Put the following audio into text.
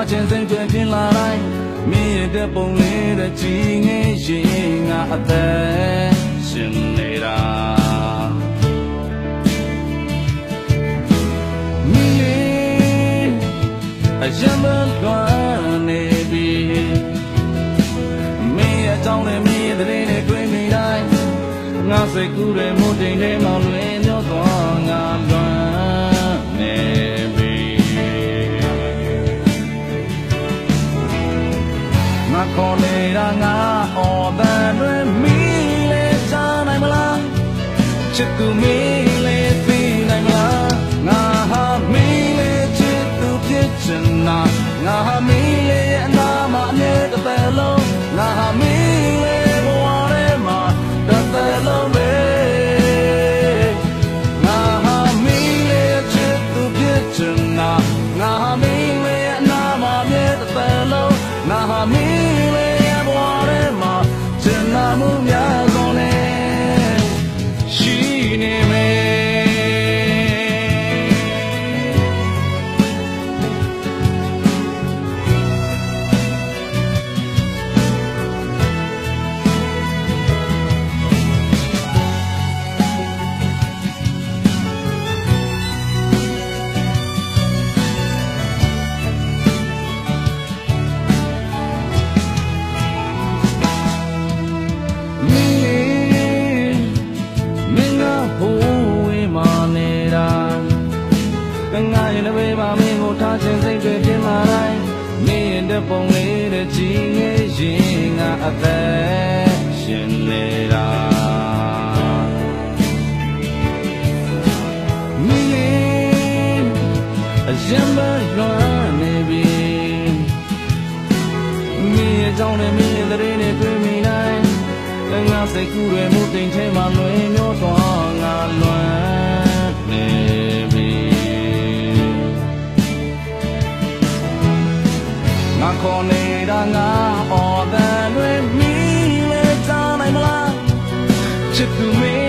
ချင်းစိတ်တွေဖြစ်လာတိုင်းမင်းရဲ့တဲ့ပုံလေးတဲ့ကြည်ငယ်ရင်ငါအသက်ရှင်နေတာမင်းရဲ့အရင်မလွမ်းနေပြီမင်းရဲ့ကြောင့်လည်းမင်းရဲ့တဲ့နဲ့တွေ့နေတိုင်းငါစိတ်ကူးတဲ့မို့တိမ်ထဲမှာလွင်မျောသွားငါလွမ်းနေခေါ်နေတာငါအော်တဲ့တွင်မီးလေးချနိုင်မလားချစ်သူမီးလေးသိနိုင်မလားငါဟာမီးလေးချစ်သူဖြစ်ချင်တာငါဟာမီးလေးရဲ့အနာမှာအမြဲတစ်သက်လုံးငါဟာမီးလေးဘဝထဲမှာတစ်သက်လုံးပဲငါဟာမီးလေးချစ်သူဖြစ်ချင်တာငါဟာမီးလေးရဲ့အနာမှာအမြဲတစ်သက်လုံးငါဟာမီးမှုများကုန်လေရှိနေမယ်ထားခြင်းစိတ်တွေဖြစ်လာတိုင်းမင်းရဲ့တဲ့ပုံလေးတဲ့ကြည်ငယ်ရင်ငါအသက်ရှင်နေတာမင်းရဲ့အရင်မလွမ်းနေပြီမင်းရဲ့ကြောင့်လည်းမင်းရဲ့တဲ့နဲ့တွေ့မိတိုင်းငါစိတ်ကူးတွေမှုတိမ်ထဲမှာလွင်မျောသွားငါလွမ်းနေခေါ်နေတာငါအော်တဲ့တွင်မီးလေးချနိုင်မလားချစ်သူမင်း